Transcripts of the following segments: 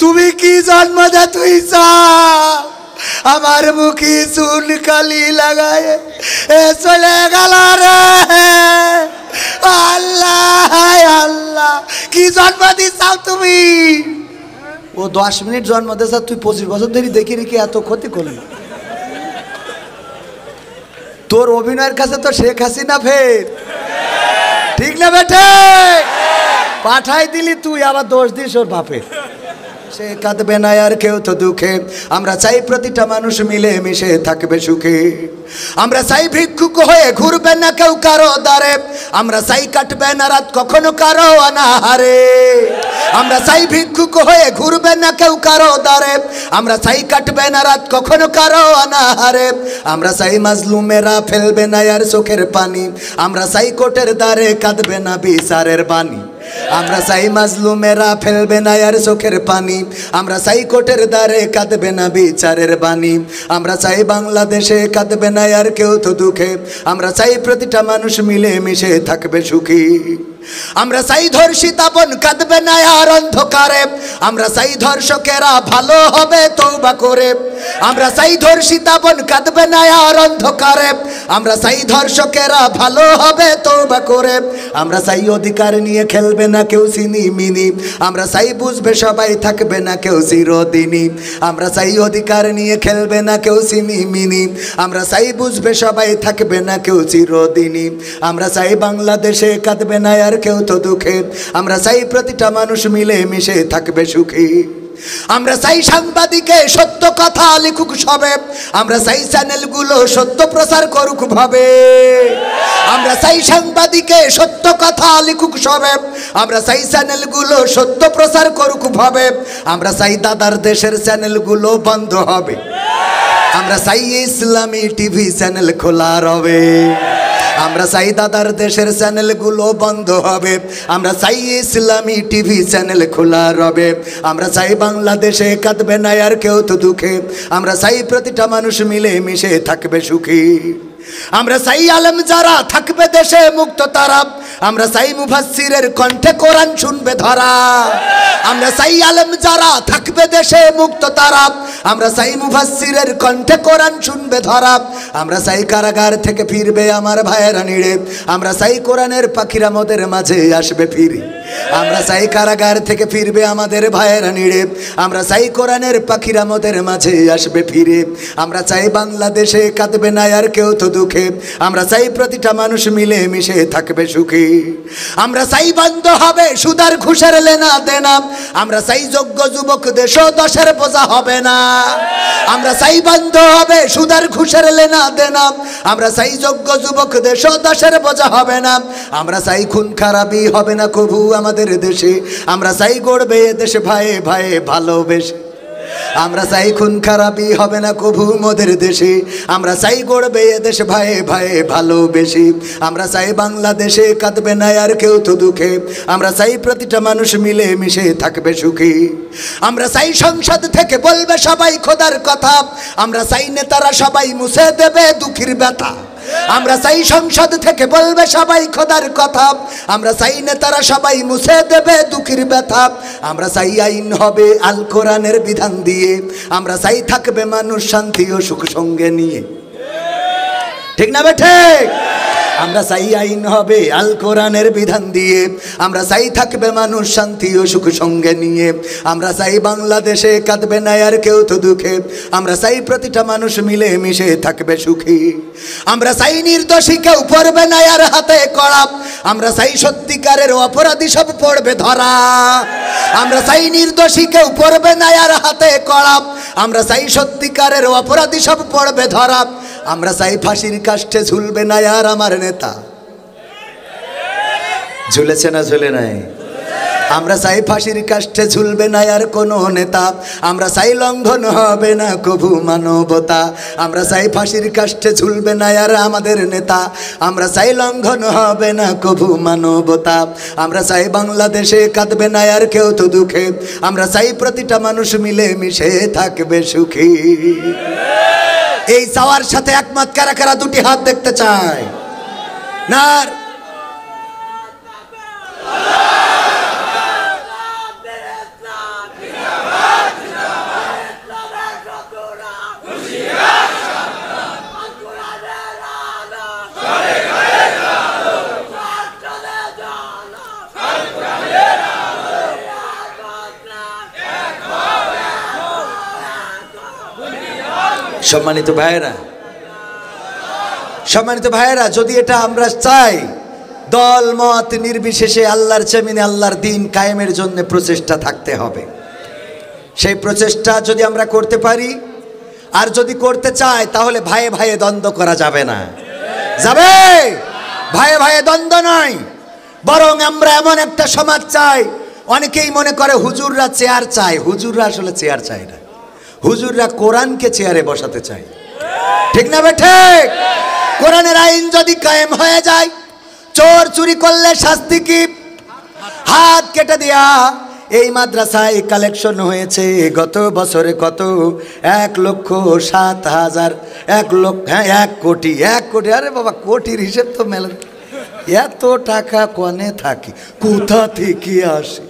তুমি কি জন্ম দে তুই আমার মুখে চুন কালি লাগায় এ চলে গেল রে আল্লাহ আল্লাহ কি জন্ম দিছাও তুমি ও 10 মিনিট জন্ম দিছা তুই 25 বছর ধরে দেখি রেখে এত ক্ষতি করলি তোর অভিনয়ের কাছে তো শেখ হাসিনা ফের ঠিক না বেটে পাঠাই দিলি তুই আবার দোষ দিস ওর বাপের সে কাঁদবে না আর কেউ তো দুঃখে আমরা চাই প্রতিটা মানুষ মিলে মিশে থাকবে সুখে আমরা চাই ভিক্ষুক হয়ে ঘুরবে না কেউ কারো দ্বারে আমরা চাই কাটবে না রাত কখনো কারো অনাহারে আমরা চাই ভিক্ষুক হয়ে ঘুরবে না কেউ কারো দ্বারে আমরা চাই কাটবে না রাত কখনো কারো অনাহারে আমরা চাই মাজলুমেরা ফেলবে না আর চোখের পানি আমরা চাই কোটের দ্বারে কাঁদবে না বিচারের বাণী আমরা চাই মাজলুমেরা ফেলবে না আর চোখের পানি আমরা চাই কোটের দ্বারে কাঁদবে না বিচারের বাণী আমরা চাই বাংলাদেশে কাঁদবে না আর কেউ তো দুঃখে আমরা চাই প্রতিটা মানুষ মিলে মিশে থাকবে সুখী আমরা চাই ধর্ষিতা বোন কাঁদবে না আর অন্ধকারে আমরা চাই ধর্ষকেরা ভালো হবে তওবা করে আমরা চাই ধর্ষিতা বোন কাঁদবে না আর অন্ধকারে আমরা চাই ধর্ষকেরা ভালো হবে তওবা করে আমরা চাই অধিকার নিয়ে খেলবে না কেউ চিনি মিনি আমরা চাই বুঝবে সবাই থাকবে না কেউ চিরদিনই আমরা চাই অধিকার নিয়ে খেলবে না কেউ চিনি মিনি আমরা চাই বুঝবে সবাই থাকবে না কেউ চিরদিনই আমরা চাই বাংলাদেশে কাঁদবে না আর কেউ তো দুঃখে আমরা চাই প্রতিটা মানুষ মিলে মিশে থাকবে সুখী আমরা চাই সাংবাদিকে সত্য কথা লিখুক সবে আমরা চাই চ্যানেলগুলো সত্য প্রচার করুক ভাবে আমরা চাই সাংবাদিকে সত্য কথা লিখুক সবে আমরা চাই চ্যানেলগুলো সত্য প্রচার করুক ভাবে আমরা চাই দাদার দেশের চ্যানেলগুলো বন্ধ হবে আমরা চাই ইসলামী টিভি চ্যানেল খোলা রবে আমরা চাই দাদার দেশের চ্যানেলগুলো বন্ধ হবে আমরা চাই ইসলামী টিভি চ্যানেল খোলা রবে আমরা চাই বাংলাদেশে কাঁদবে না আর কেউ তো দুঃখে আমরা চাই প্রতিটা মানুষ মিলে মিশে থাকবে সুখী আমরা চাই আলেম যারা থাকবে দেশে মুক্ত তারা আমরা চাই মুফাসসিরের কণ্ঠে কোরআন শুনবে ধরা আমরা চাই আলেম যারা থাকবে দেশে মুক্ত তারা আমরা চাই মুফাসসিরের কণ্ঠে কোরআন শুনবে ধরা আমরা চাই কারাগার থেকে ফিরবে আমার ভাইয়েরা নিড়ে আমরা চাই কোরআনের পাখিরা মোদের মাঝে আসবে ফিরে আমরা চাই কারাগার থেকে ফিরবে আমাদের ভাইয়েরা নিড়ে আমরা চাই কোরআনের পাখিরা মোদের মাঝে আসবে ফিরে আমরা চাই বাংলাদেশে কাঁদবে না আর কেউ তো দুঃখে আমরা চাই প্রতিটা মানুষ মিলে মিশে থাকবে সুখী আমরা চাই বন্ধ হবে সুদার ঘুষের লেনা দেনা আমরা চাই যোগ্য যুবক দেশ দশের বোঝা হবে না আমরা চাই বন্ধ হবে সুদার ঘুষের লেনা দেনা আমরা চাই যোগ্য যুবক দেশ দশের বোঝা হবে না আমরা চাই খুন খারাপি হবে না কভু আমাদের দেশে আমরা চাই গড়বে দেশে ভাইয়ে ভাইয়ে ভালোবেসে আমরা চাই খুন খারাপি হবে না কভু মোদের দেশে আমরা চাই গড়বে দেশ ভাইয়ে ভাইয়ে ভালোবেসে আমরা চাই বাংলাদেশে কাঁদবে না আর কেউ তো দুঃখে আমরা চাই প্রতিটা মানুষ মিলে মিশে থাকবে সুখী আমরা চাই সংসদ থেকে বলবে সবাই খোদার কথা আমরা চাই নেতারা সবাই মুছে দেবে দুঃখীর ব্যথা আমরা চাই সংসদ থেকে বলবে সবাই খোদার কথা আমরা চাই নেতারা সবাই মুছে দেবে দুঃখের ব্যথা আমরা চাই আইন হবে আল কোরআনের বিধান দিয়ে আমরা চাই থাকবে মানুষ শান্তি ও সুখ সঙ্গে নিয়ে ঠিক না বেঠে আমরা চাই আইন হবে আল কোরআনের বিধান দিয়ে আমরা চাই থাকবে মানুষ শান্তি ও সুখ সঙ্গে নিয়ে আমরা চাই বাংলাদেশে কাঁদবে না আর কেউ তো দুঃখে আমরা চাই প্রতিটা মানুষ মিলে মিশে থাকবে সুখী আমরা চাই নির্দোষী কেউ পড়বে না আর হাতে কড়া আমরা চাই সত্যিকারের অপরাধী সব পড়বে ধরা আমরা চাই নির্দোষী কেউ পড়বে না আর হাতে কড়া আমরা চাই সত্যিকারের অপরাধী সব পড়বে ধরা আমরা চাই ফাঁসির কাষ্ঠে ঝুলবে না আর আমার নেতা ঝুলেছে না ঝুলে নাই আমরা চাই ফাঁসির কাষ্ঠে ঝুলবে না আর কোনো নেতা আমরা চাই লঙ্ঘন হবে না কভু মানবতা আমরা চাই ফাঁসির কাষ্ঠে ঝুলবে না আর আমাদের নেতা আমরা চাই লঙ্ঘন হবে না কভু মানবতা আমরা চাই বাংলাদেশে কাঁদবে না আর কেউ তো দুঃখে আমরা চাই প্রতিটা মানুষ মিলে মিশে থাকবে সুখী এই চাওয়ার সাথে একমত কারা কারা দুটি হাত দেখতে চায় না সম্মানিত ভাইয়েরা, সম্মানিত ভাইয়েরা, যদি এটা আমরা চাই, দল মত নির্বিশেষে আল্লাহর জমিনে আল্লাহর দ্বীন কায়েমের জন্য প্রচেষ্টা থাকতে হবে। সেই প্রচেষ্টা যদি আমরা করতে পারি, আর যদি করতে চাই, তাহলে ভাইয়ে ভাইয়ে দ্বন্দ্ব করা যাবে না। যাবে? ভাইয়ে ভাইয়ে দ্বন্দ্ব নয়, বরং আমরা এমন একটা সমাজ চাই। অনেকেই মনে করে হুজুররা চেয়ার চায়। হুজুররা আসলে চেয়ার চায় না, হুজুররা কোরআনকে চেয়ারে বসাতে চায়। ঠিক না বেঠে? কোরআনের আইন যদি কায়েম হয়ে যায়, চোর চুরি করলে শাস্তি কি? হাত কেটে দেয়া। এই মাদ্রাসায় কালেকশন হয়েছে গত বছরে কত? 1,07,000, 1 কোটি। আরে বাবা, কোটির হিসেব তো মেলা। এত টাকা কনে থাকে, কোথা থেকে আসে?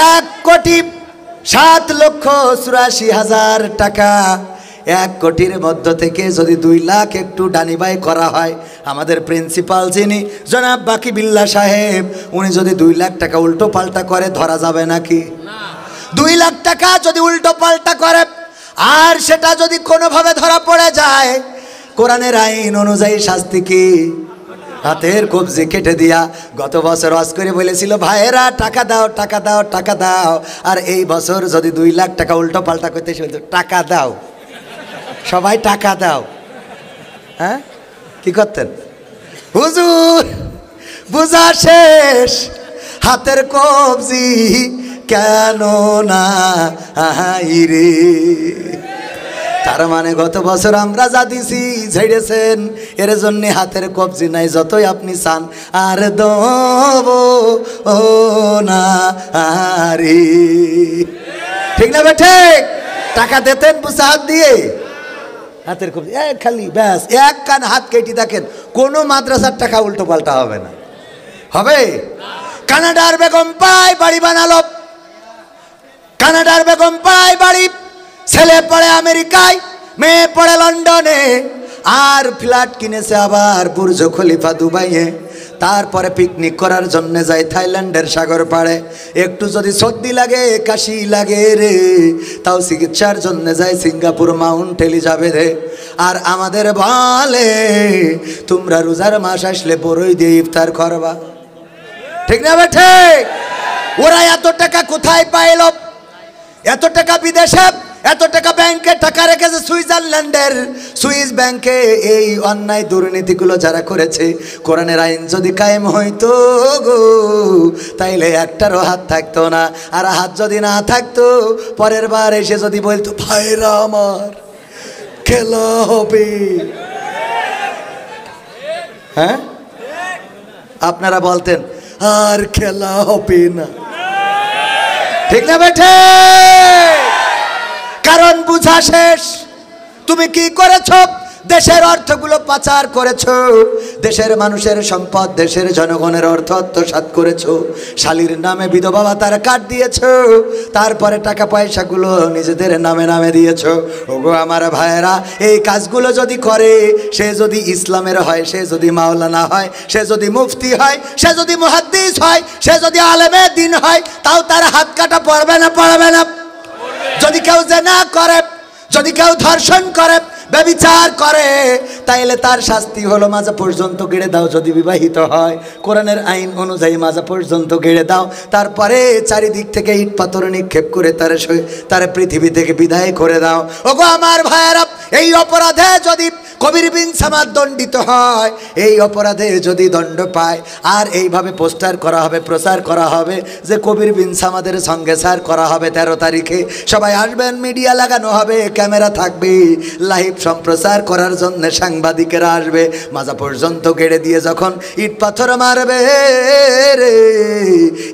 1,07,84,000 টাকা। 1 কোটির মধ্য থেকে যদি 2 লাখ একটু ডানিবাই করা হয়, আমাদের প্রিন্সিপাল যিনি জনাব বাকি বিল্লাহ সাহেব, উনি যদি 2 লাখ টাকা উল্টো পাল্টা করে, ধরা যাবে নাকি? 2 লাখ টাকা যদি উল্টো পাল্টা করে, আর সেটা যদি কোনোভাবে ধরা পড়ে যায়, কোরআনের আইন অনুযায়ী শাস্তি কি? হাতের কবজি কেটে দিয়া। গত বছর ওয়াজ করে বলেছিল, ভাইয়েরা টাকা দাও, টাকা দাও, টাকা দাও। আর এই বছর যদি 2 লাখ টাকা উল্টো পাল্টা করতে, টাকা দাও, সবাই টাকা দাও। হ্যাঁ, কি করতেন? হুজুর বুঝা শেষ, হাতের কবজি কেন না রে। তার মানে গত বছর আমরা যা দিছি ঝেড়েছেন, এর জন্য হাতের কবজি নাই, যতই আপনি চান আর দেব না রে। ঠিক না বেঠে? টাকা দিতেন বুঝে হাত দিয়ে, হাতের কবজি খালি ব্যাস, এক কান হাত কেটে দেখেন, কোনো মাদ্রাসার টাকা উল্টো পাল্টা হবে না। হবে? কানাডার বেগম পায় বাড়ি বানালো, কানাডার বেগম পায় বাড়ি, ছেলে পড়ে আমেরিকায়, মেয়ে পড়ে লন্ডনে, আর ফ্ল্যাট কিনেছে আবার বুর্জ খলিফা দুবাইয়ে। তারপরে পিকনিক করার জন্য যায় থাইল্যান্ডের সাগর পাড়ে। একটু যদি সর্দি লাগে, কাশি লাগে রে, তাও চিকিৎসার জন্য যায় সিঙ্গাপুর মাউন্ট এলিজাবেথে। আর আমাদের বলে, তোমরা রোজার মাস আসলে বড়ই দিয়ে ইফতার করবা। ঠিক না বেঠে? ওরা এত টাকা কোথায় পাইল? এত টাকা বিদেশে, এত টাকা ব্যাংকে টাকা রেখেছে সুইজারল্যান্ডের সুইস ব্যাংকে। এই অন্যায় দুর্নীতিগুলো যারা করেছে, কোরআনের আইন যদি কায়েম হইতো গো, তাইলে একটারও হাত থাকতো না। আর হাত যদি না থাকতো, পরের বার এসে যদি বলতো, ভাইরা আমার খেলা হবে, হ্যাঁ, আপনারা বলতেন আর খেলা হবে না। ঠিক না বেঠে? কারণ বুঝা শেষ। তুমি কি করেছ? দেশের অর্থগুলো পাচার করেছো, দেশের মানুষের সম্পদ, দেশের জনগণের অর্থ আত্মসাৎ করেছো, শালীর নামে বিধবা ভাতার কার্ড দিয়েছো, তারপরে টাকা পয়সাগুলো নিজেদের নামে নামে দিয়েছো। ওগো আমার ভাইয়েরা, এই কাজগুলো যদি করে, সে যদি ইসলামের হয়, সে যদি মাওলানা হয়, সে যদি মুফতি হয়, সে যদি মুহাদ্দিস হয়, সে যদি আলেমে দিন হয়, তাও তার হাত কাটা পড়বে না? পড়বে না? যদি কেউ জিনা করে, যদি কেউ ধর্ষণ করে, ব্যভিচার করে, তাইলে তার শাস্তি হলো মাজা পর্যন্ত গেড়ে দাও। যদি বিবাহিত হয়, কোরআনের আইন অনুযায়ী মাজা পর্যন্ত গেড়ে দাও। তারপরে চারিদিক থেকে ইট পাথর নিক্ষেপ করে তার পৃথিবী থেকে বিদায় করে দাও। ওগো আমার ভাইয়েরা, এই অপরাধে যদি কবির বিন সামাদ দণ্ডিত হয়, এই অপরাধে যদি দণ্ড পায়, আর এইভাবে পোস্টার করা হবে, প্রচার করা হবে যে কবির বিন সামাদের সঙ্গে সার করা হবে 13 তারিখে, সবাই আসবেন, মিডিয়া লাগানো হবে, ক্যামেরা থাকবে, লাইভ সম্প্রচার করার জন্য সাংবাদিকেরা আসবে। মাজা পর্যন্ত গেড়ে দিয়ে যখন ইট পাথর মারবে রে,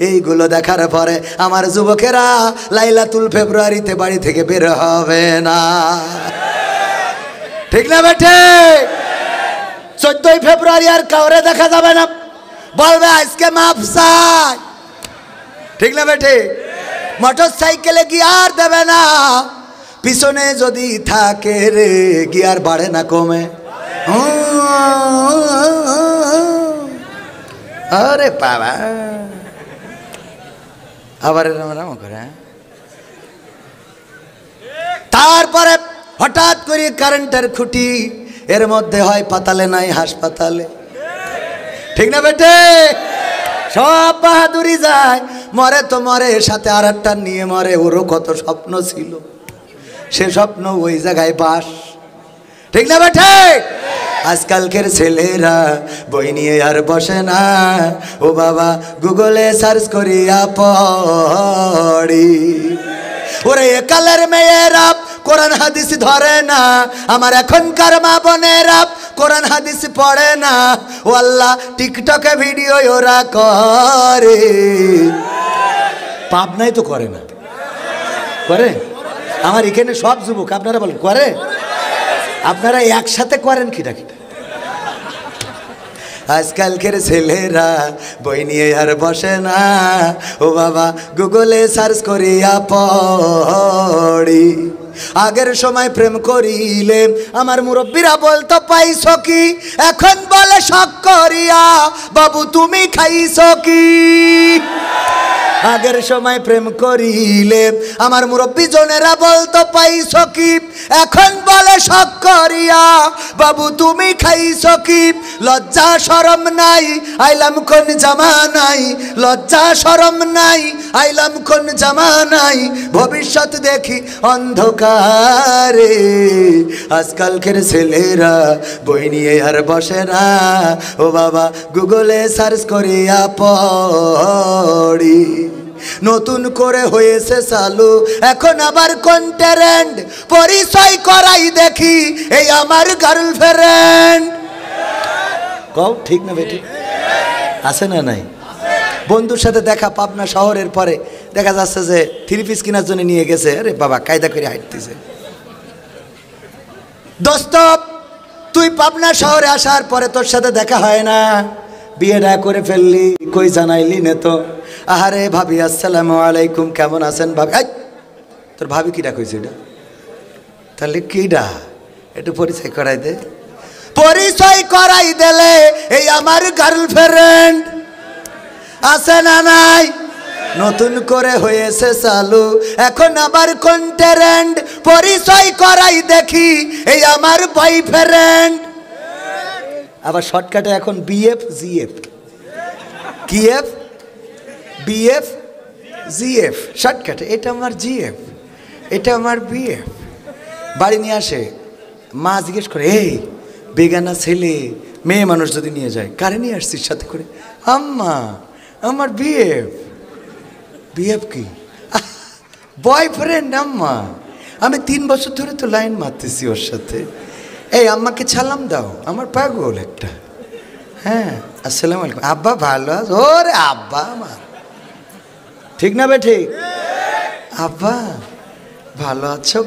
এইগুলো দেখার পরে আমার যুবকেরা লাইলাতুল ফেব্রুয়ারিতে বাড়ি থেকে বের হবে না। ঠিক না বেঠে? 14ই ফেব্রুয়ারি আর কাউরে দেখা যাবে না, বলবে আজকে মাপ চাই। ঠিক না বেঠে? মোটর সাইকেলে গিয়ার দেবে না, পিছনে যদি থাকে রে, গিয়ার বাড়ে না কমে? আরে বাবা, আবার এরম করে। তারপরে হঠাৎ করে কারেন্টের খুঁটি, এর মধ্যে হয় পাতালে নাই হাসপাতালে, ঠিক না বেটে? সব বাহাদুরি যায়, মরে তো মরে, সাথে আর একটা নিয়ে মরে। ওরও কত স্বপ্ন ছিল, সে স্বপ্ন ওই জায়গায় বাস, ঠিক না বেটে? আজকালকের ছেলেরা বই নিয়ে আর বসে না, ও বাবা গুগলে সার্চ করিয়া পড়ি। ওরে একালের মেয়েরা কোরআন হাদিস ধরে না, আমার এখনকার মা বোনেরা কোরআন হাদিস পড়ে না। ও আল্লাহ, টিকটকে ভিডিও ওরা করে, পাবনাই তো করে না, করে? আমার এখানে সব যুবক, আপনারা বলেন করে? আপনারা একসাথে করেন কিনা কিনা? আজকালকের ছেলেরা বই নিয়ে আর বসে না, ও বাবা গুগলে সার্চ করিয়া পড়ি। আগের সময় প্রেম করিলে আমার মুরব্বীরা বলতো পাইছো কি, এখন বলে শখ করিয়া বাবু তুমি খাইছো কি। আগের সময় প্রেম করিলে আমার মুরব্বী জনেরা বলতো পাইছো কি, এখন বলে শখ করিয়া বাবু তুমি খাইছো কি। লজ্জা শরম নাই, আইলাম কোন জামানাই, লজ্জা শরম নাই, আইলাম কোন জামানাই, ভবিষ্যৎ দেখি অন্ধকারে। আজকালকের ছেলেরা বই নিয়ে আর বসে না, ও বাবা গুগলে সার্চ করিয়া পড়ি। নতুন করে হয়েছে চালু এখন আবার কন্টেন্ট, পরিচয় করাই দেখি এই আমার গার্লফ্রেন্ড। কও ঠিক না বেটি? আছে না নাই? বন্ধুর সাথে দেখা পাবনা শহরের পরে দেখা যাচ্ছে যে 3 পিস কেনার জন্য নিয়ে গেছে, আরে বাবা কায়দা করে হাঁটতেছে। দোস্ত তুই পাবনা শহরে আসার পরে তোর সাথে দেখা হয় না, বিয়েটা করে ফেললি, কই জানাইলি না তো। আহারে ভাবি আসসালামু আলাইকুম, কেমন আছেন ভাবি? তোর ভাবি কিডা কইছে এটা? তাহলে কিডা একটু পরিচয় করাই দে। পরিচয় করাই দিলে এই আমার গার্লফ্রেন্ড। আছে না নাই? নতুন করে হয়েছে চালু এখন আবার কন্টেন্ট, পরিচয় করাই দেখি এই আমার বয়ফ্রেন্ড। আবার শর্টকাটে এখন বিএফ জিএফ, কিএফ বিএফ জিএফ শর্টকাটে। এটা আমার জিএফ, এটা আমার বিএফ। বাড়ি নিয়ে আসে, মা জিজ্ঞেস করে এই বেগানা ছেলে মেয়ে মানুষ যদি নিয়ে যায়, কারে নিয়ে আসছিস সাথে করে? আম্মা আমার বিএফ। বিএফ কি? বয়ফ্রেন্ড আম্মা। আমি 3 বছর ধরে তো লাইন মারতেছি ওর সাথে। এই আম্মাকে সালাম দাও, আমার পাগল একটা। হ্যাঁ আসসালামু আলাইকুম। আব্বা ভালো আছো? ওরে আব্বা আমার, ঠিক না বে ঠিক? আব্বা ভালো আছো?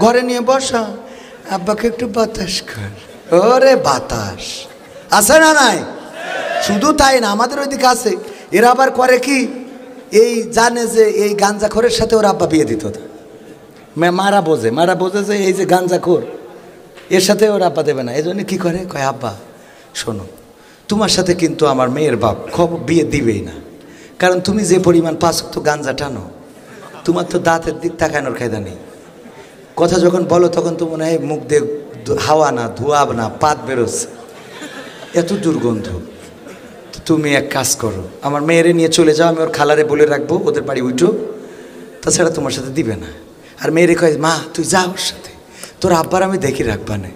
ঘরে নিয়ে বসা, আব্বাকে একটু বাতাস কর। ওরে বাতাস আছে না নাই? শুধু তাই না, আমাদের ওইদিকে আছে। এরা আবার করে কি, এই জানে যে এই গাঞ্জাখোরের সাথে ওর আব্বা বিয়ে দিত। মারা বোঝে যে এই যে গাঞ্জাখোর, এর সাথে ওর আব্বা দেবে না। এই জন্য কী করে, কয় আব্বা শোনো, তোমার সাথে কিন্তু আমার মেয়ের বাপ খবর বিয়ে দিবেই না, কারণ তুমি যে পরিমাণ 5 ওয়াক্ত গাঞ্জা টানো, তোমার তো দাঁতের দিক তাকানোর কায়দা নেই। কথা যখন বলো তখন তো মনে হয় মুখ দিয়ে হাওয়া না ধোয়া না পাত বেরোচ্ছে, এত দুর্গন্ধ। তুমি এক কাজ করো, আমার মেয়েরে নিয়ে চলে যাও, আমি ওর খালারে বলে রাখবো ওদের বাড়ি উঠো, তাছাড়া তোমার সাথে দিবে না। আর মেয়েরে কয় মা তুই যা ওর সাথে, তোর আব্বার আমি দেখি রাখবা না।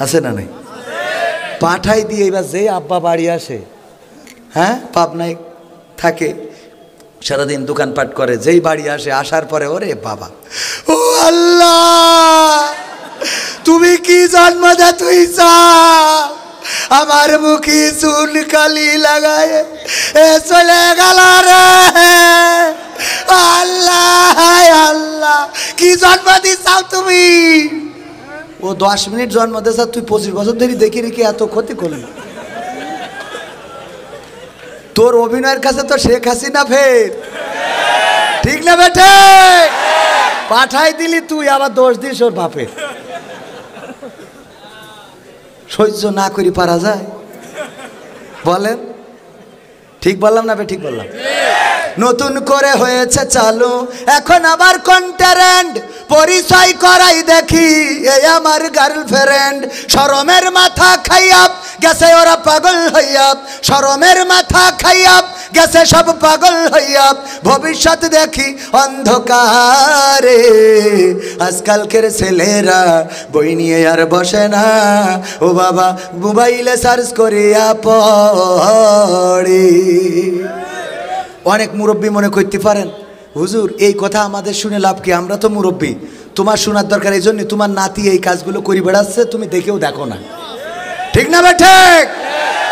আছে না নাই? পাঠাই দিয়ে এবার যে আব্বা বাড়ি আসে, হ্যাঁ পাবনায় থাকে, সারাদিন দোকানপাট করে, যেই বাড়ি আসে, আসার পরে ওরে বাবা, ও আল্লাহ তুমি কি জন্ম দে তুই চা, আমার মুখে চুন কালি লাগায় এ চলে গেল রে। আল্লাহ আল্লাহ কি জন্ম দিছাও তুমি? ও 10 মিনিট জন্ম দিয়েছ, তুই 25 বছর ধরে দেখি রেখে এত ক্ষতি করলি। তোর অভিনয়ের কাছে তো শেখ হাসিনা ফের, ঠিক না বেটে? পাঠাই দিলি তুই, আবার দোষ দিস ওর বাপের। সহ্য না করি পারা যায়? বলেন ঠিক বললাম না? ঠিক বললাম। নতুন করে হয়েছে চালু এখন আবার কন্টেন্ট, পরিচয় করাই দেখি এই আমার গার্লফ্রেন্ড। শরমের মাথা খাইয়া গেছে ওরা পাগল হইয়া, শরমের মাথা খাইয়া গেছে সব পাগল হইয়া। ভবিষ্যৎ দেখি অন্ধকারে, আজকালকের ছেলেরা বই নিয়ে আর বসে না, ও বাবা মোবাইলে সার্চ করিয়া পড়ে। অনেক মুরব্বী মনে করতে পারেন, হুজুর এই কথা আমাদের শুনে লাভ কি, আমরা তো মুরব্বী, তোমার শোনার দরকার এই জন্য তোমার নাতি এই কাজগুলো করে বেড়াচ্ছে, তুমি দেখেও দেখো না। ঠিক না ভাই ঠিক?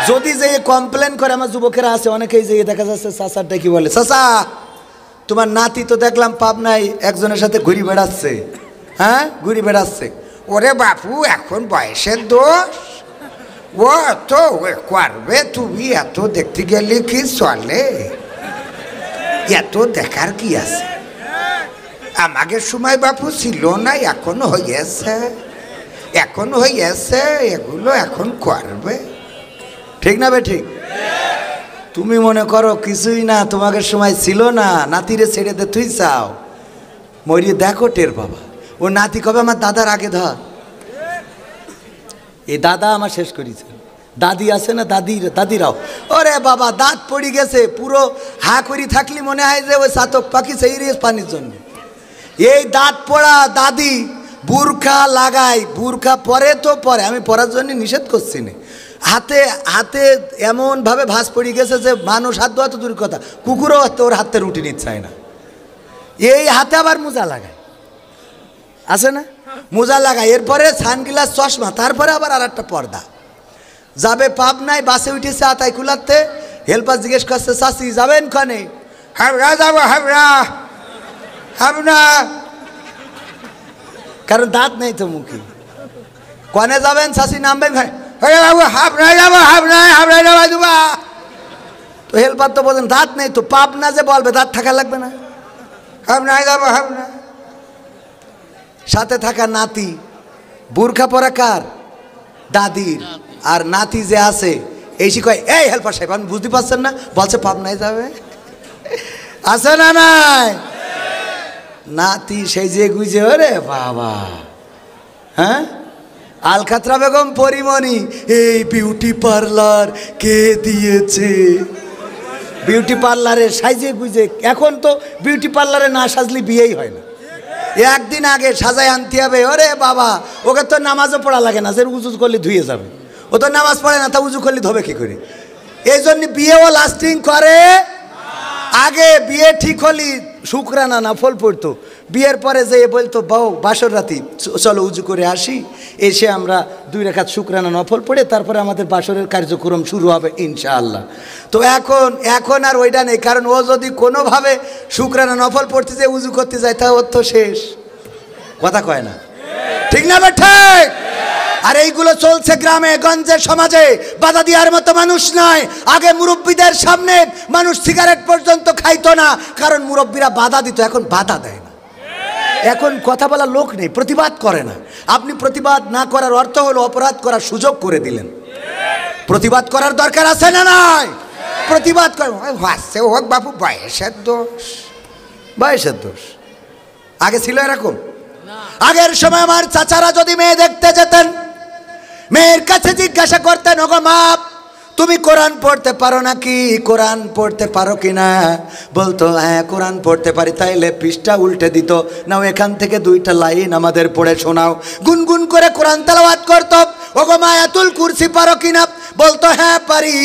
যদি যে কমপ্লেন করে, আমার যুবকেরা আছে অনেকেই যে দেখা যাচ্ছে চাচারটা কি বলে, চাচা তোমার নাতি তো দেখলাম পাবনায় একজনের সাথে ঘুরি বেড়াচ্ছে। হ্যাঁ ঘুরি বেড়াচ্ছে। ওরে বাপু এখন বয়সের দোষ, ও তো করবে, তুমি এত দেখতে গেলে কি চলে? এত দেখার কি আছে? আমাদের সময় বাপু ছিল না, এখন হয়েছে, এখন হয়েছে, এগুলো এখন করবে। ঠিক না বে ঠিক? তুমি মনে করো কিছুই না, তোমাদের সময় ছিল না, নাতিরে ছেড়ে দে তুই চাও, মরিয়ে দেখো টের বাবা। ও নাতি কবে আমার দাদার আগে ধর, এই দাদা আমার শেষ করেছে। দাদি আছে না, দাদিরাও ওরে বাবা দাঁত পড়ে গেছে, পুরো হা করি থাকলি মনে হয় যে ওই চাতক পাখি সেই পানির জন্য। এই দাঁত পড়া দাদি বুরখা লাগাই, বুরখা পরে তো পরে, আমি পরার জন্য নিষেধ করছি না। হাতে হাতে এমনভাবে ভাঁজ পড়ে গেছে যে মানুষ হাত ধোয়া তো দূর কথা, কুকুরও ওর হাতে রুটি নিতে চায় না। এই হাতে আবার মোজা লাগায়, আছে না মোজা লাগায়, এরপরে সানগ্লাস চশমা, তারপরে আবার আর একটা পর্দা। যাবে পাবনায়, বাসে উঠেছে আতাই কুলাতে, হেল্পার জিজ্ঞেস করছে চাষি যাবেন কনে? হাবড়া যাবো, হাবড়া হাবড়া, কারণ দাঁত নেই তো মুখে। কনে যাবেন চাষি, নামবেন খানে? বাবু হাবড়া যাবো, হাবড়ায় হাবড়া যাবা দুবা। তো হেল্পার তো বলেন দাঁত নেই তো, পাবনা যে বলবে দাঁত থাকা লাগবে না? হাবড়ায় যাবো, হাবড়া। সাথে থাকা নাতি, বুরখা পরা কার? দাদির। আর নাতি যে আছে এই শিখায়, এই হেল্পার সাহেব আপনি বুঝতে পারছেন না, বলছে পাবনায় যাবে। আছে না নাই? নাতি সেই যে গুজে, ওরে বাবা। হ্যাঁ আলখাতরা বেগম পরিমণি, এই বিউটি পার্লার কে দিয়েছে? বিউটি পার্লারে সাইজে গুজে, এখন তো বিউটি পার্লারে না সাজলে বিয়েই হয় না। একদিন আগে সাজায় আনতে হবে। ওরে বাবা, ওকে তো নামাজও পড়া লাগে না, যে উজু করলে ধুয়ে যাবে। ও তো নামাজ পড়ে না, তা উজু করলে ধোবে কি করে? এই জন্য বিয়েও লাস্টিং করে। আগে বিয়ে ঠিক হলি শুক্রানা নফল পড়তো, বিয়ের পরে যে বলতো বউ বাসর রাতি চলো উজু করে আসি, এসে আমরা 2 রাকাত শুক্রানা নফল পড়ে তারপরে আমাদের বাসরের কার্যক্রম শুরু হবে ইনশাআল্লাহ। তো এখন আর ওইটা নেই, কারণ ও যদি কোনোভাবে শুক্রানা নফল পড়তে যায়, উজু করতে যায়, তা ওর তো শেষ। কথা কয় না, ঠিক না ঠিক? আর এইগুলো চলছে গ্রামে গঞ্জে সমাজে, বাধা দেওয়ার মতো মানুষ নাই। আগে মুরব্বীদের সামনে মানুষ সিগারেট পর্যন্ত খাইতো না, কারণ মুরব্বীরা বাধা দিত, এখন বাধা দেয় না। এখন কথা বলার লোক নেই, প্রতিবাদ করে না। আপনি প্রতিবাদ না করার অর্থ হলো অপরাধ করার সুযোগ করে দিলেন। প্রতিবাদ করার দরকার আছে না নাই? প্রতিবাদ করে হাসছে হোক বাপু, বয়সের দোষ, বয়সের দোষ। আগে ছিল এরকম? আগের সময় আমার চাচারা যদি মেয়ে দেখতে যেতেন, মেয়ের কাছে জিজ্ঞাসা করতেন, ওগো মা তুমি কোরআন পড়তে পারো নাকি, কোরআন পড়তে পারো কিনা? বলতো হ্যাঁ কোরআন পড়তে পারি। তাইলে পৃষ্ঠা উল্টে দিত, নাও এখান থেকে 2টা লাইন আমাদের পড়ে শোনাও। গুনগুন করে কোরআন তেলাওয়াত করত। ওগো মা আয়াতুল কুরসি পারো কিনা? বলতো হ্যাঁ পারি,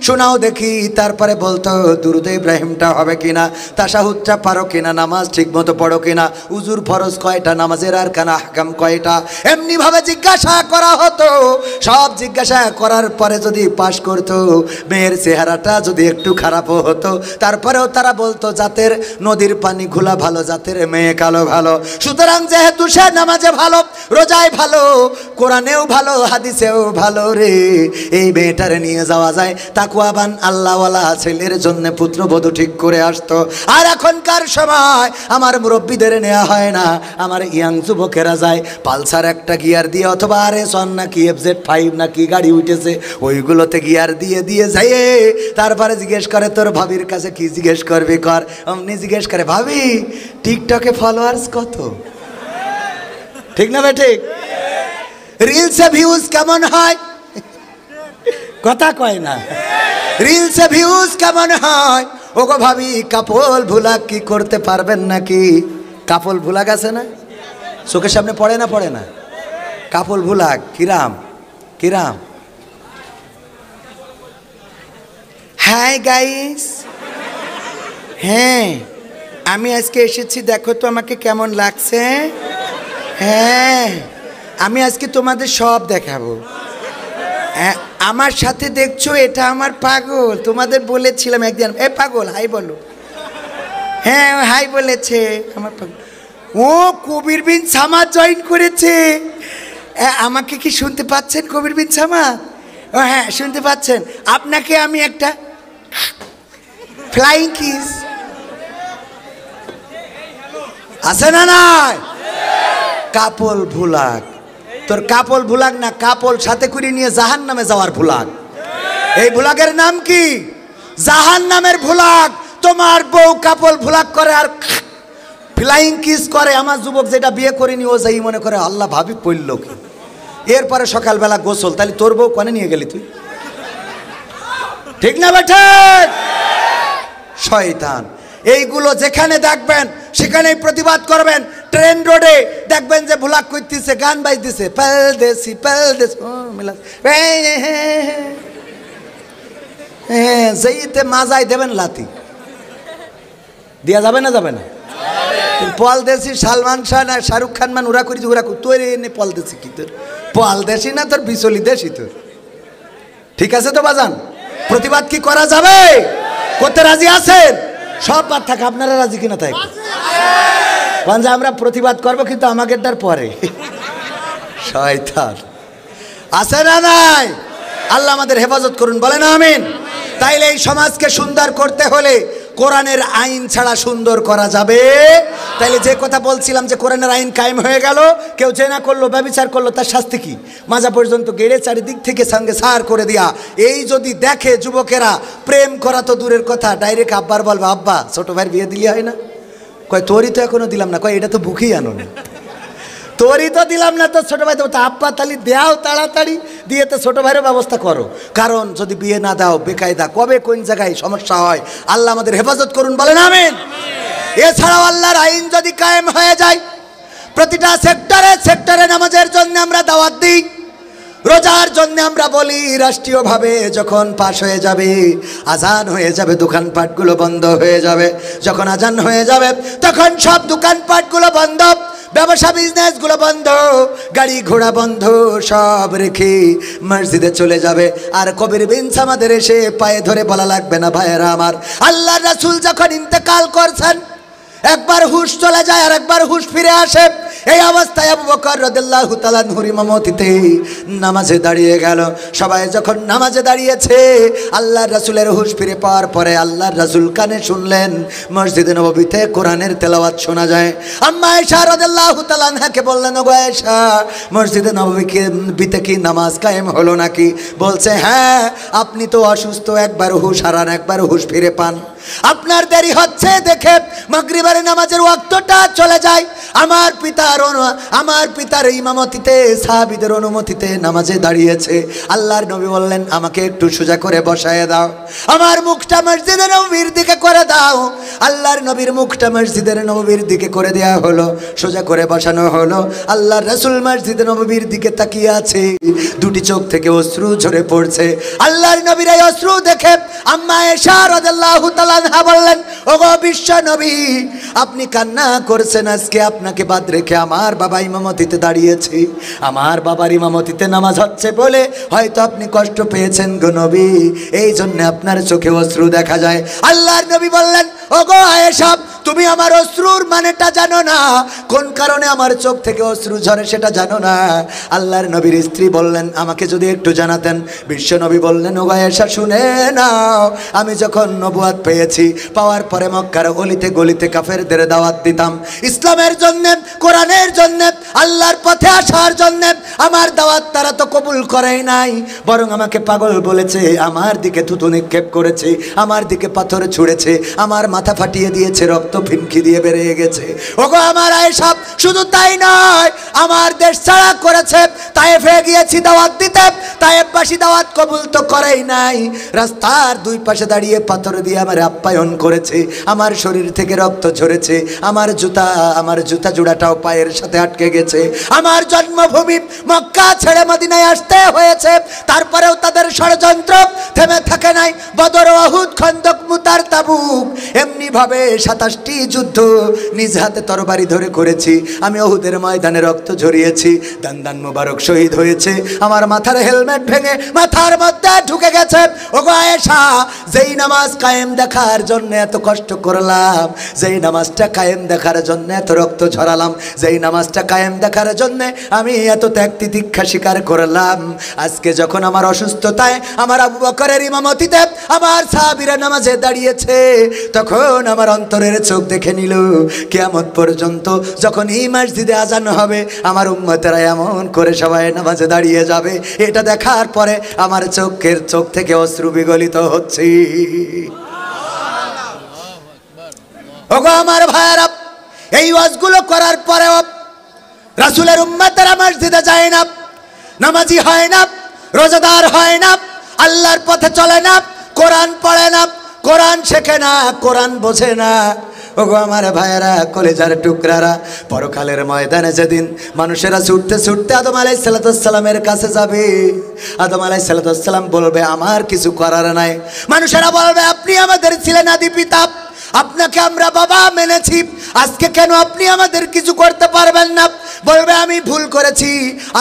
শোনাও দেখি। তারপরে বলতো দুরুদ ইব্রাহিমটা হবে কিনা, তাশাহুদটা পারো কিনা, নামাজ ঠিক মতো পড়ো কিনা, উজুর ফরজ কয়টা, নামাজের আরকান আহকাম কয়টা, এমনি ভাবে জিজ্ঞাসা করা হতো। সব জিজ্ঞাসা করার পরে যদি পাশ করতো, মেয়ের চেহারাটা যদি একটু খারাপও হতো, তারপরেও তারা বলতো জাতের নদীর পানি ঘোলা ভালো, জাতের মেয়ে কালো ভালো। সুতরাং যেহেতু সে নামাজে ভালো, রোজায় ভালো, কোরআনেও ভালো, হাদিসেও ভালো রে, এই মেয়েটারে নিয়ে যাওয়া যায় তাকওয়াবান আল্লাহওয়ালা ছেলের জন্য পুত্রবধূ ঠিক করে আসতো। আর এখনকার সময় আমার মুরব্বীদের নেওয়া হয় না, আমার ইয়াং যুবকেরা যায় পালসার একটা গিয়ার দিয়ে, অথবা RS1 নাকি FZ5 নাকি গাড়ি উঠেছে, ওইগুলোতে গিয়ার দিয়ে দিয়ে যায়। তারপরে জিজ্ঞেস করে তোর ভাবির কাছে কি জিজ্ঞেস করবি কর, অমনি জিজ্ঞেস করে ভাবি টিকটকে ফলোয়ার্স কত? ঠিক না ভাই ঠিক? রিলসে ভিউজ কেমন হয়? কথা কয় না। রিলসে ভিউজ কেমন হয়? ওগো ভাবি কাপল ভুলাক কি করতে পারবেন নাকি? কাপল ভুলাক আছে না, চোখের সামনে পড়ে না পড়ে না? কাপল ভুলাক কিরাম কিরাম। হাই গাইস, হ্যাঁ আমি আজকে এসেছি, দেখো তো আমাকে কেমন লাগছে। হ্যাঁ আমি আজকে তোমাদের সব দেখাবো। হ্যাঁ আমার সাথে দেখছো, এটা আমার পাগল। তোমাদের বলেছিলাম একদিন, এ পাগল হাই বলো। হ্যাঁ হাই বলেছে আমার পাগল। ও কবির বিন সামাদ জয়েন করেছে। আমাকে কি শুনতে পাচ্ছেন কবির বিন সামাদ? ও হ্যাঁ শুনতে পাচ্ছেন। আপনাকে আমি একটা ফ্লাইং কিস আছে না নাই? কাপল ভুলাক, তোর কাপল ভুলাক না, কাপল সাথে করে নিয়ে জাহান নামে যাওয়ার ভুলাক। এই ভুলাকের নাম কি? জাহান নামের ভুলাক। তোমার বউ কাপল ভুলাক করে আর ফ্লাইং কিস করে। আমার যুবক যেটা বিয়ে করিনি ও যাই মনে করে আল্লাহ ভাবি পড়ল কি। এরপরে সকালবেলা গোসল, তাহলে তোর বউ কনে নিয়ে গেলি তুই? ঠিক না বেঠে? শয়তান। এইগুলো যেখানে দেখবেন সেখানেই প্রতিবাদ করবেন। ট্রেন রোডে দেখবেন যে ভুলাক করতেছে, গান বাজতেছে, পালদেশি পালদেশি, হ্যাঁ যেইতে মাজাই দেবেন লাতি দিয়া যাবে না? যাবে না? পলদেশি সালমান শাহ না শাহরুখ খান মান ওরা করেছি, ওরা তোর এনে পলদেশি কি তোর? পলদেশি না তোর বিচলি দেশি তোর। ঠিক আছে তো বাজান? প্রতিবাদ কি করা যাবে? করতে রাজি আছেন? সব বাদ থাকে, আপনারা রাজি কিনা তাই যে আমরা প্রতিবাদ করবো, কিন্তু আমাকেরটার পরে। শয়তান আছে না নাই? আল্লাহ আমাদের হেফাজত করুন, বলেন আমিন। তাইলে এই সমাজকে সুন্দর করতে হলে কোরআনের আইন ছাড়া সুন্দর করা যাবে। তাইলে যে কথা বলছিলাম যে কোরআনের আইন কায়েম হয়ে গেল, কেউ জেনা করলো ব্যভিচার করলো তার শাস্তি কি? মাজা পর্যন্ত গেড়ে চারিদিক থেকে সঙ্গে সার করে দিয়া। এই যদি দেখে যুবকেরা, প্রেম করা তো দূরের কথা, ডাইরেক্ট আব্বার বলবা আব্বা ছোট ভাইয়ের বিয়ে দিলে হয় না? কয় তোরই তো এখনো দিলাম না। কয় এটা তো বুকেই আনো না, তোরই তো দিলাম না, তো ছোট ভাই তো আব্বা তালি দেও তাড়াতাড়ি দিয়ে তো ছোট ভাইয়ের ব্যবস্থা করো। কারণ যদি বিয়ে না দাও বেকায়দা কবে কোন জায়গায় সমস্যা হয়। আল্লাহ আমাদের হেফাজত করুন, বলেন আমিন। এছাড়াও আল্লাহর আইন যদি কায়েম হয়ে যায়, প্রতিটা সেক্টরে সেক্টরে নামাজের জন্য আমরা দাওয়াত দিই, রোজার জন্য আমরা বলি। রাষ্ট্রীয়ভাবে যখন পাশ হয়ে যাবে, আজান হয়ে যাবে, দোকানপাটগুলো বন্ধ হয়ে যাবে। যখন আজান হয়ে যাবে তখন সব দোকানপাটগুলো বন্ধ, ব্যবসা বিজনেসগুলো বন্ধ, গাড়ি ঘোড়া বন্ধ, সব রেখে মসজিদে চলে যাবে। আর কবির বিন সামাদের এসে পায়ে ধরে বলা লাগবে না ভাইয়েরা আমার, আল্লাহর রাসূল যখন ইন্তেকাল করছেন একবার হুশ চলে যায় আর একবার হুশ ফিরে আসে। এই অবস্থায় আবু বকর রাদিয়াল্লাহু তাআলা আনহুর ইমামতিতে নামাজে দাঁড়িয়ে গেল। সবাই যখন নামাজে দাঁড়িয়েছে, আল্লাহর রাসূলের হুশ ফিরে পাওয়ার পরে আল্লাহর রাসূল কানে শুনলেন মসজিদে নববীতে কোরআনের তেলাওয়াত শোনা যায়। আম্মা আয়েশা রাদিয়াল্লাহু তাআলা আনহাকে বললেন, ওগো আয়েশা মসজিদে নববীতে কি নামাজ কায়েম হলো নাকি? বলছে হ্যাঁ, আপনি তো অসুস্থ, একবার হুশ হারান একবার হুশ ফিরে পান। আপনার দেরি হচ্ছে দেখে মাগরিবের নামাজের ওয়াক্তটা চলে যায়। আমার পিতার ইমামতিতে সাহাবীদের অনুমতিতে নামাজে দাঁড়িয়েছে। আল্লাহর নবী বললেন, আমাকে একটু সোজা করে বসায় দাও, আমার মুখটা মসজিদের নববীর দিকে করে দাও। আল্লাহর নবীর মুখটা মসজিদের নববীর দিকে করে দেয়া হলো, সোজা করে বসানো হলো। আল্লাহর রাসূল মসজিদের নববীর দিকে তাকিয়ে আছে, দুটি চোখ থেকে অশ্রু ঝরে পড়ছে। আল্লাহর নবীর এই অশ্রু দেখে আম্মা আয়েশা রাদিয়াল্লাহু তাআলা আনহা বললেন, ওগো বিশ্ব নবী আপনি কান্না করছেন, আজকে আপনাকে বাদ রেখে আমার বাবা ইমামতিতে দাঁড়িয়েছে, আমার বাবার ইমামতিতে নামাজ হচ্ছে বলে হয়তো আপনি কষ্ট পেয়েছেন গো নবী, এই জন্য আপনার চোখে অশ্রু দেখা যায়। আল্লাহর নবী বললেন, ওগো আয়েশা তুমি আমার অশ্রুর মানেটা জানো না, কোন কারণে আমার চোখ থেকে অশ্রু ঝরে সেটা জানো না। আল্লাহর নবীর স্ত্রী বললেন, আমাকে যদি একটু জানাতেন। বিশ্ব নবী বললেন, ওগো আয়েশা শুনে নাও, আমি যখন নবুয়াত পেয়েছি, পাওয়ার পরে মক্কার গলিতে গলিতে কাফেরদের দাওয়াত দিতাম ইসলামের জন্য, কোরআনের জন্য, আল্লাহর পথে আসার জন্য আমার দাওয়াত তারা তো কবুল করেই নাই, বরং আমাকে পাগল বলেছে, আমার দিকে থুতু নিক্ষেপ করেছে, আমার দিকে পাথর ছুঁড়েছে, আমার মাথা ফাটিয়ে দিয়েছে, রক্ত ফিনকি দিয়ে বেরিয়ে গেছে। ওগো আমার আয়েশা, শুধু তাই নয়, আমার দেশ ছাড়া করেছে। তায়েফে গিয়েছি দাওয়াত দিতে, তায়েফবাসী দাওয়াত কবুল তো করেই নাই, রাস্তার দুই পাশে দাঁড়িয়ে পাথর দিয়ে আমার আপ্যায়ন করেছে, আমার শরীর থেকে রক্ত ঝরেছে, আমার জুতা জোড়াটাও পায়ের সাথে আটকে গেছে। আমার জন্মভূমি মক্কা ছেড়ে মদিনায় আসতে হয়েছে, তারপরেও তাদের ষড়যন্ত্র থেমে থাকে নাই। বদর, উহুদ, খন্দক, মুতার, তাবুক, এমনি ভাবে 27টি যুদ্ধ নিজ হাতে তরবারি ধরে করেছি। আমি উহুদের ময়দানে রক্ত ঝরিয়েছি, দান মোবারক শহীদ হয়েছে, আমার মাথার হেলমেট ভেঙে মাথার মধ্যে ঢুকে গেছে। ওগো আয়েশা, যেই নামাজ কায়েম দেখার জন্য এত কষ্ট করলাম, যেই নামাজটা কায়েম দেখার জন্য এত রক্ত ঝরালাম, যেই নামাজটা কায়েম দেখার জন্য আমি এত ত্যাগ তিতিক্ষা স্বীকার করলাম, আজকে যখন আমার অসুস্থতায় আমার আবু বকরের ইমামতিতে আমার সাহাবীরা নামাজে দাঁড়িয়েছে, তখন আমার অন্তরের চোখ দেখে নিল কিয়ামত পর্যন্ত যখন এই মসজিদে আজান হবে আমার উম্মতেরা এমন করে সবাই নামাজে দাঁড়িয়ে যাবে। এটা দেখার পরে আমার চোখ থেকে অশ্রু বিগলিত হচ্ছে। ওগো আমার ভাইয়েরা, এই ওয়াজগুলো করার পরেও রাসূলের উম্মতেরা মসজিদে যায় না, নামাজি হয় না, রোজাদার হয় না, আল্লাহর পথে চলে না, কোরআন পড়ে না, কোরআন শেখে না, কোরআন বোঝে না। ওগো আমার ভাইয়েরা, কলেজার টুকরারা, পরকালের ময়দানে যেদিন মানুষেরা ছুটতে ছুটতে আদম আলাইহিস সালামের কাছে যাবে, আদম আলাইহিস সালাম বলবে আমার কিছু করার নাই। মানুষেরা বলবে আপনি আমাদের ছিলেন আদি পিতা, আপনাকে আমরা বাবা মেনেছি, আজকে কেন আপনি আমাদের কিছু করতে পারবেন না? বলবে আমি ভুল করেছি,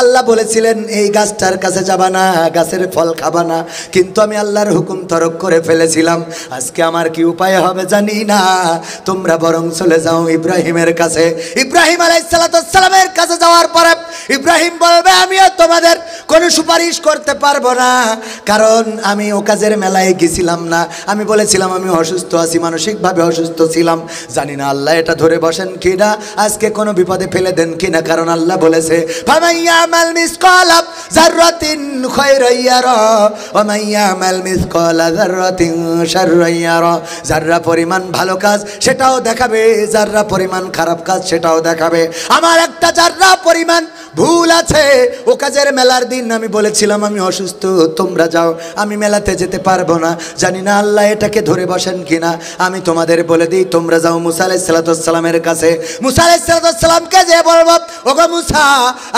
আল্লাহ বলেছিলেন এই গাছটার কাছে যাবা না, গাছের ফল খাবা না, কিন্তু আমি আল্লাহর হুকুম তরক করে ফেলেছিলাম, আজকে আমার কি উপায় হবে জানি না, তোমরা বরং চলে যাও ইব্রাহিমের কাছে। ইব্রাহিম আলাইহিস সালামের কাছে যাওয়ার পরে ইব্রাহিম বলবে আমিও তোমাদের কোনো সুপারিশ করতে পারবো না, কারণ আমি ও কাজের মেলায় গেছিলাম না, আমি বলেছিলাম আমি অসুস্থ আছি, মানসিকভাবে অসুস্থ ছিলাম, জানি না আল্লাহ এটা ধরে বসেন কিনা, আজকে কোনো বিপদে ফেলে দেন কিনা, কারণ আল্লাহ বলেছে ফামাইয়ামাল মিসকালা যাররাতিন খায়রান ইয়ারা ওয়া মাইয়ামাল মিসকালা যাররাতিন শাররান ইয়ারা। যাররা পরিমাণ ভালো কাজ সেটাও দেখাবে, যাররা পরিমাণ খারাপ কাজ সেটাও দেখাবে। আমার একটা যাররা পরিমাণ ভুল আছে, ও কাজের মেলার দিন আমি বলেছিলাম আমি অসুস্থ, তোমরা যাও, আমি মেলাতে যেতে পারবো না, জানি না আল্লাহ এটাকে ধরে বসেন কিনা, আমি তোমাদের বলে দিই তোমরা যাও মুসা আলাইহিস সালামের কাছে। মুসা আলাইহিস সালামকে যে বলবো ওগো মুসা,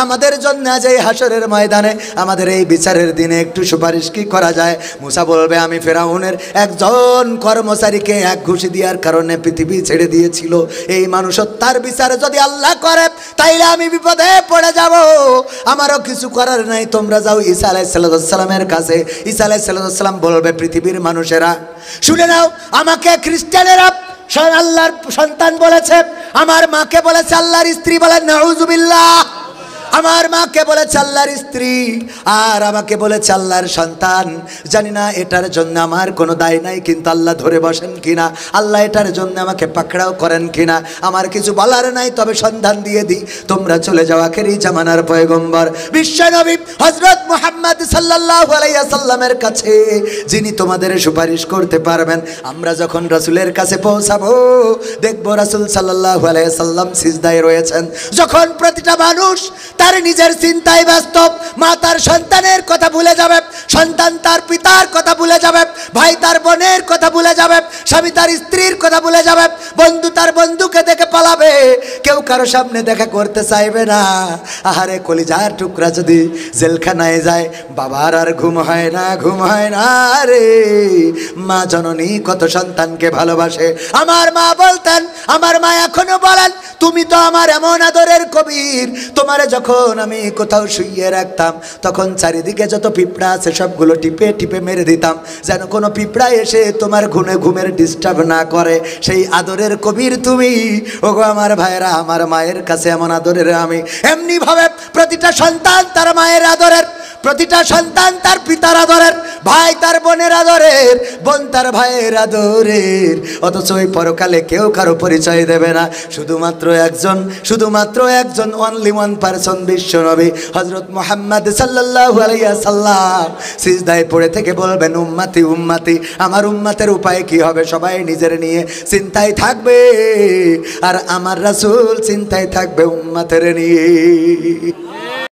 আমাদের জন্য আজ এই হাসরের ময়দানে আমাদের এই বিচারের দিনে একটু সুপারিশ কি করা যায়? মুসা বলবে আমি ফেরাউনের একজন কর্মচারীকে এক ঘুষি দেওয়ার কারণে পৃথিবী ছেড়ে দিয়েছিল, এই মানুষ তার বিচারে যদি আল্লাহ করে তাইলে আমি বিপদে পড়ে যাব, আমারও কিছু করার নাই, তোমরা যাও ঈসা আলাইহিস সালামের কাছে। ঈসা আলাইহিস সালাম বলবে পৃথিবীর মানুষেরা শুনে নাও, আমাকে খ্রিস্টানেরা আল্লাহর সন্তান বলেছে, আমার মাকে বলেছে আল্লাহর স্ত্রী, বলেন নাউযুবিল্লাহ, আমার মাকে বলেছে আল্লাহর স্ত্রী আর আমাকে বলেছে আল্লাহর সন্তান। জানি না এটার জন্য আমার কোনো দায় নাই, কিন্তু আল্লাহ ধরে বসেন কিনা, আল্লাহ এটার জন্য আমাকে পাকড়াও করেন কিনা আমার কিছু বলার নাই, তবে সন্ধান দিয়ে দিই, তোমরা চলে যাও আখেরি জামানার পয়গম্বর বিশ্ব নবী হযরত মুহাম্মদ সাল্লাল্লাহু আলাইহি ওয়াসাল্লামের কাছে, যিনি তোমাদের সুপারিশ করতে পারবেন। আমরা যখন রাসূলের কাছে পৌঁছাবো দেখবো রাসূল সাল্লাল্লাহু আলাইহি ওয়াসাল্লাম সিজদায় রয়েছেন। যখন প্রতিটা মানুষ তার নিজের চিন্তায় ব্যস্ত, মা তার সন্তানের কথা ভুলে যাবে, সন্তান তার পিতার কথা ভুলে যাবে, ভাই তার বোনের কথা ভুলে যাবে, স্বামী তার স্ত্রীর কথা ভুলে যাবে, বন্ধু তার বন্ধুকে দেখে পালাবে, কেউ কারো সামনে দেখা করতে চাইবে না। আহারে কলিজার টুকরা যদি জেলখানায় যায়, বাবার আর ঘুম হয় না, ঘুম হয় না রে। মা জননী কত সন্তানকে ভালোবাসে। আমার মা বলতেন, আমার মা এখনো বলেন, তুমি তো আমার এমন আদরের কবির, তোমারে যখন আমি কোথাও শুইয়ে রাখতাম তখন চারিদিকে যত পিঁপড়া আছে সবগুলো টিপে টিপে মেরে দিতাম, যেন কোনো পিঁপড়া এসে তোমার ঘুমের ডিস্টার্ব না করে। সেই আদরের কবির তুমি। ওগো আমার ভাইয়েরা, আমার মায়ের কাছে এমন আদরের আমি। এমনি ভাবে প্রতিটা সন্তান তার মায়ের আদরের, প্রতিটা সন্তান তার পিতার আদরের, ভাই তার বোনের আদরের, বোন তার ভাইয়ের আদরের, অথচ ওই পরকালে কেউ কারো পরিচয় দেবে না। শুধুমাত্র একজন অনলি ওয়ান পারসন, বিশ্বনবী হযরত মুহাম্মদ সাল্লাল্লাহু আলাইহি সাল্লাম সিজদায় পড়ে থেকে বলবেন, উম্মতি উম্মতি, আমার উম্মতের উপায় কি হবে? সবাই নিজের নিয়ে চিন্তায় থাকবে, আর আমার রাসূল চিন্তায় থাকবে উম্মতের নিয়ে।